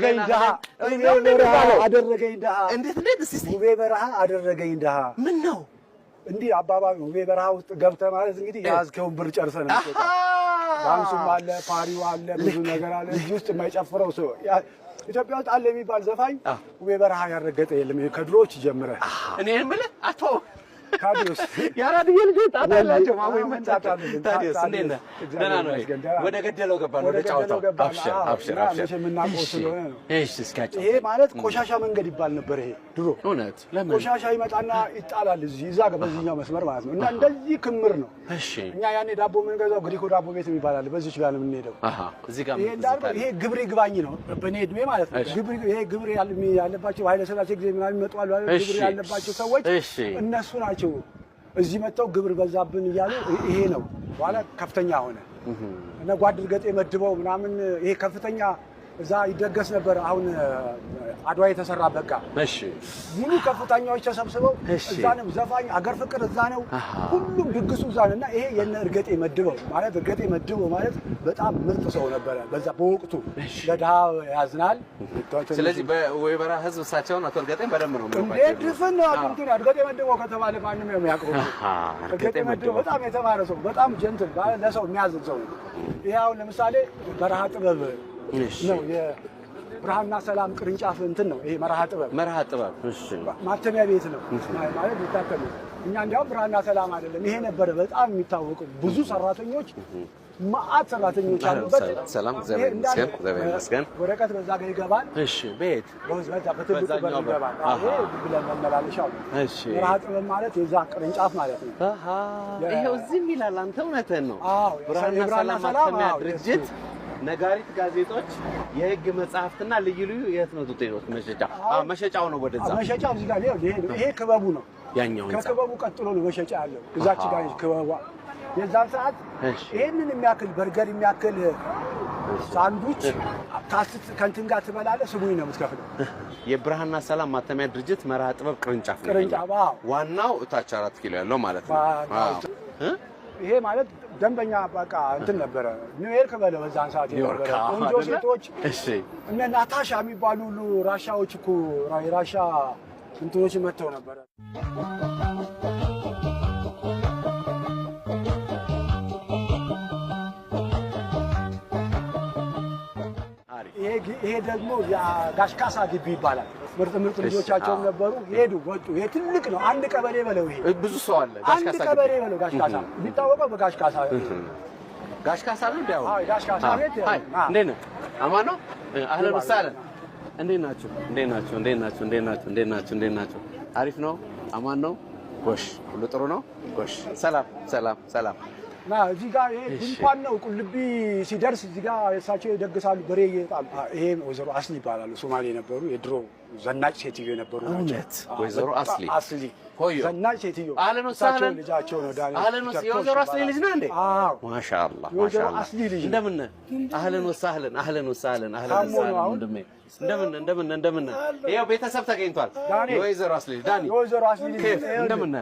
አደረገኝ ድሃ አደረገኝ ድሃ እንዴት እስቲ ውቤ በረሃ አደረገኝ ድሃ ምን ነው እንዲህ አባባሉ ውቤ በረሃ ውስጥ ገብተህ ማለት እንግዲህ ያዝከውን ብር ጨርሰህ ነው። ዳንሱም አለ ፓሪው አለ ብዙ ነገር አለ። እዚህ ውስጥ የማይጨፍረው ሰው ኢትዮጵያ ውስጥ አለ የሚባል ዘፋኝ ውቤ በረሃ ያረገጠ የለም ከድሮዎች ጀምረህ። እኔ የምልህ አቶ ታዲዮስ ያራድዬ ልጆች ታጣላችሁ ማሙ ይመጣጣሉ። ታዲዮስ እንዴት ነህ? ደህና ነው። ወደ ገደለው ገባን፣ ወደ ጫወታው። አብሽር የምናውቀው ስለሆነ ነው። እሺ እስኪያጫው ይሄ ማለት ቆሻሻ መንገድ ይባል ነበር። ይሄ ድሮ እውነት ለምን ቆሻሻ ይመጣና ይጣላል እዚህ እዛ በዚህኛው መስመር ማለት ነው። እና እንደዚህ ክምር ነው። እሺ እኛ ያኔ ዳቦ የምንገዛው ግሪኮ ዳቦ ቤት የሚባል አለ። በዚህች ጋር ነው የምንሄደው። እዚህ ጋር ይሄ ግብር ይግባኝ ነው በኔ እድሜ ማለት ነው። ይሄ ግብር ያለባቸው ኃይለ ሥላሴ ጊዜ ምናምን ይመጡ አሉ። ግብር ያለባቸው ሰዎች እነሱ ናቸው። እዚህ መጣው ግብር በዛብን እያሉ ይሄ ነው በኋላ ከፍተኛ ሆነ እና ጓድ እርገጤ መድበው ምናምን ይሄ ከፍተኛ እዛ ይደገስ ነበር። አሁን አድዋ የተሰራ በቃ እሺ ሙሉ ከፍተኛዎች ተሰብስበው እዛ ነው። ዘፋኝ አገር ፍቅር እዛ ነው። ሁሉም ድግሱ እዛ ነው። እና ይሄ የነ እርገጤ መድበው ማለት እርገጤ መድበው ማለት በጣም ምርጥ ሰው ነበረ በዛ በወቅቱ ለድሃ ያዝናል። ስለዚህ በውቤ በረሃ ህዝብ እሳቸውን አቶ እርገጤን በደንብ ነው እንዴት ድፍን ነው አጥንቱን እርገጤ መድበው ከተባለ ማንም የሚያውቀው እርገጤ መድበው በጣም የተማረ ሰው በጣም ጀንትል ለሰው የሚያዝን ሰው ነው። ይሄ አሁን ለምሳሌ በረሃ ጥበብ ነው የብርሃንና ሰላም ቅርንጫፍ እንትን ነው። ይሄ መርሃ ጥበብ እሺ ማተሚያ ቤት ነው ማለት ይታተም። እኛ እንዲያውም ብርሃንና ሰላም አይደለም ይሄ ነበር በጣም የሚታወቀው ብዙ ሰራተኞች ማአት ሰራተኞች አሉበት። ሰላም እግዚአብሔር ይመስገን። ወረቀት በዛ ጋር ይገባል። እሺ ቤት በዛ በትልቁ በር ይገባል። ይሄ ብለን መመላለሻው እሺ መርሃ ጥበብ ማለት የዛ ቅርንጫፍ ማለት ነው። ይሄው እዚህም ይላል። አንተ እውነትህን ነው። ብርሃንና ሰላም ማተሚያ ድርጅት ነጋሪት ጋዜጦች የህግ መጽሐፍትና ልዩ ልዩ የህትመት ውጤቶች መሸጫው ነው። ወደዛ መሸጫው እዚህ ጋር ይሄ ክበቡ ነው። ያኛው ከክበቡ ቀጥሎ ነው መሸጫ ያለው። እዛች ጋር ክበቧ የዛን ሰዓት ይሄንን የሚያክል በርገር የሚያክል ሳንዱች ታስት ከንትን ጋር ትበላለህ። ስሙኝ ነው የምትከፍለው። የብርሃንና ሰላም ማተሚያ ድርጅት መርሃ ጥበብ ቅርንጫፍ ዋናው እታች 4 ኪሎ ያለው ማለት ነው። ይሄ ማለት ደንበኛ በቃ እንትን ነበረ። ኒው ዮርክ በለው በዛን ሰዓት የነበረ ቆንጆ ሴቶች እነ ናታሻ የሚባሉ ሁሉ ራሻዎች እኮ የራሻ እንትኖች መጥተው ነበረ። ይሄ ደግሞ የጋሽካሳ ግቢ ይባላል። ምርጥ ልጆቻቸው ነበሩ። ሄዱ ወጡ። ይሄ ትልቅ ነው። አንድ ቀበሌ በለው። ይሄ ብዙ ሰው አለ። አንድ ቀበሌ በለው። ጋሽካሳ የሚታወቀው በጋሽካሳ ጋሽካሳ ነው። ዳው ጋሽካሳ ቤት እንዴት ነው? አማን ነው። አህለን ወሰህለን። እንዴት ናችሁ? አሪፍ ነው። አማን ነው። ጎሽ ሁሉ ጥሩ ነው። ጎሽ ሰላም ና እዚህ ጋር ይሄ ድንኳን ነው። ቁልቢ ሲደርስ እዚህ ጋር እሳቸው ይደግሳሉ። በሬ ይጣሉ። ይሄ ወይዘሮ አስሊ ይባላሉ። ሶማሌ ነበሩ። የድሮ ዘናጭ ሴትዮ የነበሩ ናቸው። ወይዘሮ አስሊ ሆዮ ዘናጭ ሴትዮ አህለን ወሰህለን። ልጃቸው ነው ዳንኤል። አህለን ወሰህለን። የወይዘሮ አስሊ ልጅ ነው እንዴ? አዎ ማሻአላህ የወይዘሮ አስሊ ልጅ። እንደምን አህለን ወሰህለን። እንደምን ይኸው ቤተሰብ ተገኝቷል። የወይዘሮ አስሊ ዳኒ። የወይዘሮ አስሊ ልጅ እንደምን